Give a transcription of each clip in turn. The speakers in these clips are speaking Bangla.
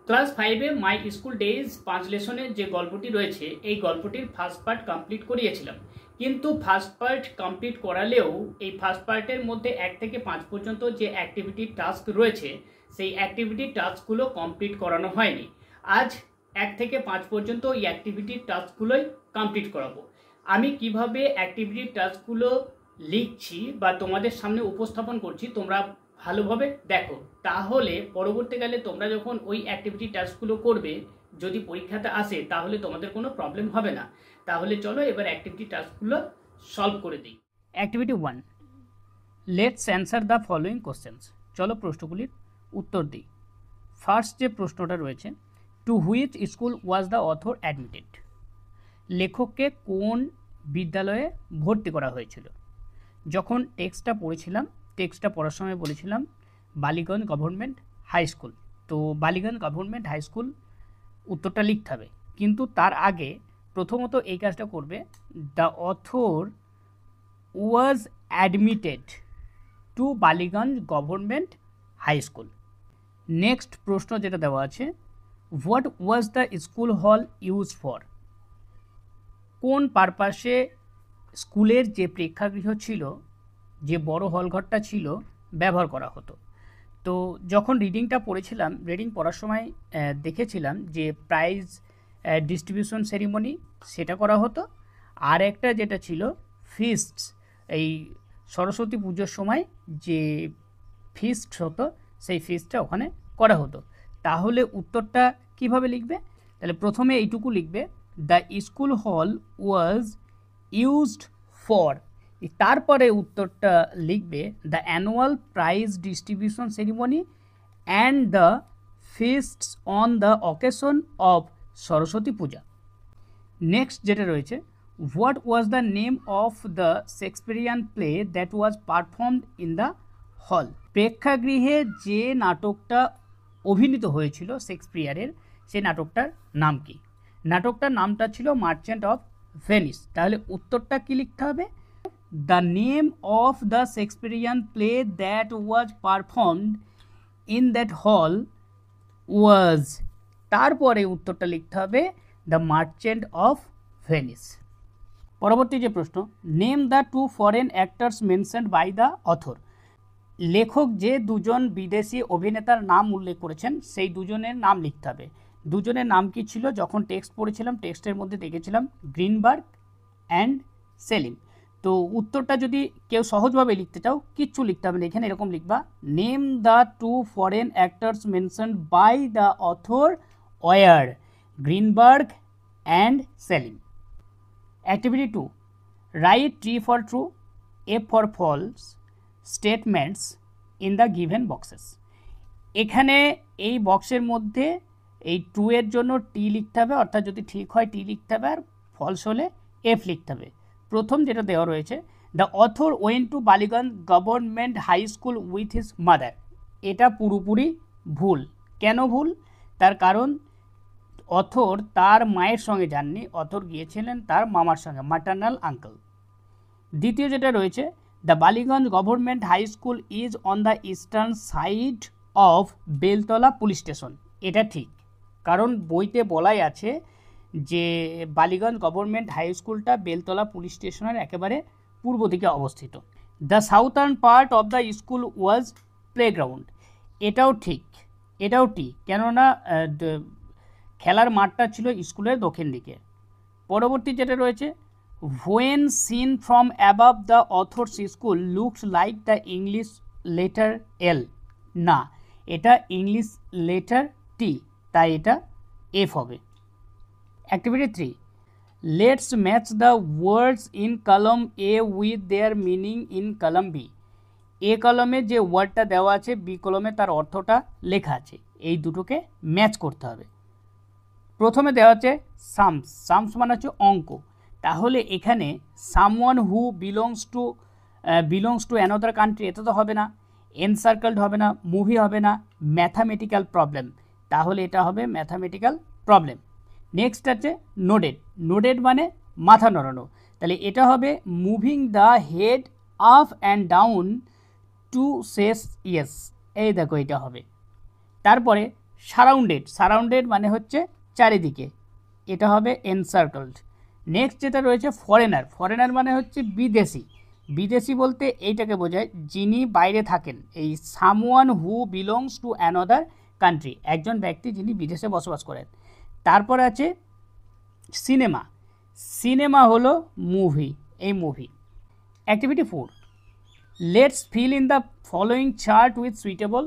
ক্লাস 5-এ মাই স্কুল ডেজ 5 লেসনের যে গল্পটি রয়েছে এই গল্পটির ফার্স্ট পার্ট কমপ্লিট করিয়েছিলাম, কিন্তু ফার্স্ট পার্ট কমপ্লিট করালেও এই ফার্স্ট পার্টের মধ্যে 1 থেকে 5 পর্যন্ত যে অ্যাক্টিভিটি টাস্ক রয়েছে সেই অ্যাক্টিভিটি টাস্কগুলো কমপ্লিট করানো হয়নি। আজ 1 থেকে 5 পর্যন্ত এই অ্যাক্টিভিটি টাস্কগুলোই কমপ্লিট করাবো। আমি কিভাবে অ্যাক্টিভিটি টাস্কগুলো লিখছি বা তোমাদের সামনে উপস্থাপন করছি তোমরা ভালোভাবে দেখো, তাহলে পরবর্তীকালে তোমরা যখন ওই অ্যাক্টিভিটি টাস্কগুলো করবে যদি পরীক্ষাতে আসে তাহলে তোমাদের কোনো প্রবলেম হবে না। তাহলে চলো এবার অ্যাক্টিভিটি টাস্কগুলো সলভ করে দিই। Activity 1, let's answer the following questions. চলো প্রশ্নগুলির উত্তর দিই। ফার্স্ট যে প্রশ্নটা রয়েছে, to which school was the author admitted? লেখককে কোন বিদ্যালয়ে ভর্তি করা হয়েছিল? যখন টেক্সটটা পড়েছিলাম, টেক্সটটা পড়ার সময় বলেছিলাম বালিগঞ্জ গভর্নমেন্ট হাই স্কুল, তো বালিগঞ্জ গভর্নমেন্ট হাই স্কুল উত্তরটা লিখতে হবে। কিন্তু তার আগে প্রথমত এই কাজটা করবে, the author was admitted to Ballygunge government high school. Next প্রশ্ন যেটা দেওয়া আছে, what was the school hall use for? কোন পারপাসে স্কুলের যে প্রেক্ষাগৃহ ছিল, যে বড় হলঘরটা ছিল, ব্যবহার করা হতো? তো যখন রিডিংটা পড়েছিলাম, রিডিং পড়ার সময় দেখেছিলাম যে প্রাইজ ডিস্ট্রিবিউশন সেরিমনি সেটা করা হতো, আর একটা যেটা ছিল ফিস্টস, এই সরস্বতী পুজোর সময় যে ফিস্ট হতো সেই ফিস্টটা ওখানে করা হতো। তাহলে উত্তরটা কিভাবে লিখবে? তাহলে প্রথমে এইটুকু লিখবে, দ্য স্কুল হল ওয়াজ ইউজড ফর, তারপরে উত্তরটা লিখবে the annual prize distribution ceremony and the feasts on the occasion of Saraswati Puja. Next যেটা রয়েছে, what was the name of the Shakespearean play that was performed in the hall? প্রেক্ষাগৃহে যে নাটকটা অভিনীত হয়েছিল শেক্সপিয়ারের, সেই নাটকটার নাম কি? নাটকটার নামটা ছিল মার্চেন্ট অফ ভেনিস। তাহলে উত্তরটা কি লিখতে হবে? The name of the Shakespearean play that was performed in that হল ওয়াজ, তারপরে উত্তরটা লিখতে হবে দ্য মার্চেন্ট অফ ভেনিস। পরবর্তী যে প্রশ্ন, name the 2 foreign actors mentioned by the author. লেখক যে দুজন বিদেশি অভিনেতার নাম উল্লেখ করেছেন সেই দুজনের নাম লিখতে হবে। দুজনের নাম কি ছিল? যখন টেক্সট পড়েছিলাম টেক্সটের মধ্যে দেখেছিলাম গ্রিনবার্গ অ্যান্ড সেলিম। তো উত্তরটা যদি কেউ সহজভাবে লিখতে চাও, কিচ্ছু লিখতে হবে না, এখানে এরকম লিখবা, name the 2 foreign actors mentioned by the author were Greenberg and Selim. Activity 2, write T for true, F for false statements in the given boxes. এখানে এই বক্সের মধ্যে এই ট্রু এর জন্য টি লিখতে হবে, অর্থাৎ যদি ঠিক হয় টি লিখতে হবে, আর ফলস হলে এফ লিখতে হবে। প্রথম যেটা দেওয়া রয়েছে, the author went to Ballygunge government high school with his mother, এটা পুরোপুরি ভুল। কেন ভুল? তার কারণ অথর তার মায়ের সঙ্গে যাননি, অথর গিয়েছিলেন তার মামার সঙ্গে, ম্যাটার্নাল আঙ্কেল। দ্বিতীয় যেটা রয়েছে, the Ballygunge government high school is on the eastern side of Beltala police station, এটা ঠিক, কারণ বইতে বলাই আছে যে বালিগঞ্জ গভর্নমেন্ট হাই স্কুলটা বেলতলা পুলিশ স্টেশনের একেবারে পূর্ব দিকে অবস্থিত। The southern part of the school was playground, এটাও ঠিক, এটাও ঠিক, কেননা খেলার মাঠটা ছিল স্কুলের দক্ষিণ দিকে। পরবর্তী যেটা রয়েছে, when seen from above the author's school looks like the English letter L, না, এটা ইংলিশ লেটার টি, তাই এটা এফ হবে। Activity 3, let's match the words in column A with their meaning in column B. A কলমে যে ওয়ার্ডটা দেওয়া আছে, বি কলমে তার অর্থটা লেখা আছে, এই দুটোকে ম্যাচ করতে হবে। প্রথমে দেওয়া আছে সামস, সামস মানে হচ্ছে অঙ্ক, তাহলে এখানে someone who belongs to another country, এটা তো হবে না, এনসার্কেলড হবে না, মুভি হবে না, ম্যাথামেটিক্যাল প্রবলেম, তাহলে এটা হবে ম্যাথামেটিক্যাল প্রবলেম। নেক্সট আছে নোডেড, নোডেড মানে মাথা নড়ানো, তাহলে এটা হবে moving the head up and down to says yes, এই দেখো এটা হবে। তারপরে সারাউন্ডেড মানে হচ্ছে চারিদিকে, এটা হবে এনসার্কলড। নেক্সট যেটা রয়েছে ফরেনার মানে হচ্ছে বিদেশি বলতে এইটাকে বোঝায় যিনি বাইরে থাকেন, এই someone who belongs to another country, একজন ব্যক্তি যিনি বিদেশে বসবাস করেন। তারপর আছে সিনেমা হলো movie. Activity 4, let's fill in the following chart with suitable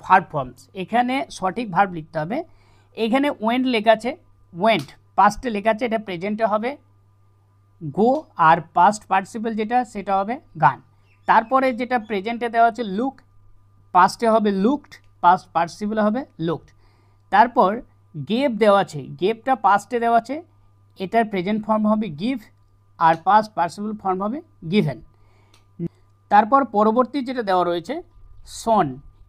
verb forms. এখানে সঠিক ভার্ব লিখতে হবে। এখানে ওয়েন্ট পাস্টে লেখা আছে, এটা প্রেজেন্টে হবে গো, আর পাস্ট পার্টিসিপল যেটা সেটা হবে গান। তারপরে যেটা প্রেজেন্টে দেওয়া আছে লুক, পাস্টে হবে লুকড, পাস্ট পার্টিসিপল হবে লুকড। তারপর গেভ দেওয়া আছে, গেভটা পাস্টে দেওয়া আছে, এটার প্রেজেন্ট ফর্ম হবে গিভ, আর পাস্ট পার্টিসিপল ফর্ম হবে গিভেন। তারপর পরবর্তী যেটা দেওয়া রয়েছে সন,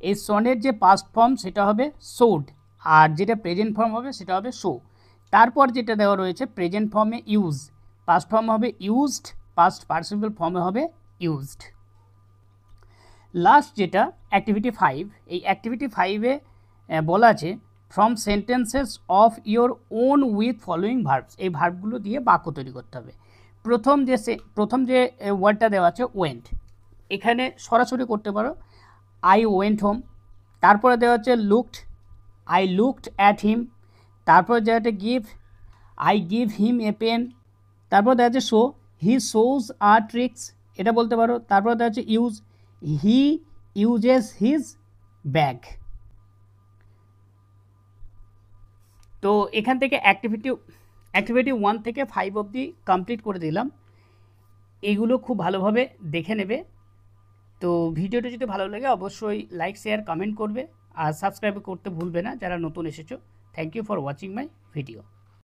এই সনের যে পাস্ট ফর্ম সেটা হবে সোড, আর যেটা প্রেজেন্ট ফর্ম হবে সেটা হবে শো। তারপর যেটা দেওয়া রয়েছে প্রেজেন্ট ফর্মে ইউজ, পাস্ট ফর্ম হবে ইউজড, পাস্ট পার্টিসিপল ফর্মে হবে ইউজড। লাস্ট যেটা অ্যাক্টিভিটি 5, এই অ্যাক্টিভিটি 5-এ বলা আছে from sentences of your own with following verbs, এই ভার্বগুলো দিয়ে বাক্য তৈরি করতে হবে। প্রথম যে ওয়ার্ডটা দেওয়া আছে ওয়েন্ট, এখানে সরাসরি করতে পারো আই ওয়েন্ট হোম। তারপরে দেওয়া হচ্ছে looked, I looked at him. তারপরে দেওয়া হচ্ছে give, I give him a pen. তারপর দেওয়া হচ্ছে show, he shows our tricks, এটা বলতে পারো। তারপর দেওয়া হচ্ছে use, he uses his bag. তো এখান থেকে অ্যাক্টিভিটি 1 থেকে 5 অবধি কমপ্লিট করে দিলাম। এইগুলো খুব ভালোভাবে দেখে নেবে। তো ভিডিওটা যদি ভালো লাগে অবশ্যই লাইক শেয়ার কমেন্ট করবে, আর সাবস্ক্রাইব করতে ভুলবে না যারা নতুন এসেছো। Thank you for watching my video.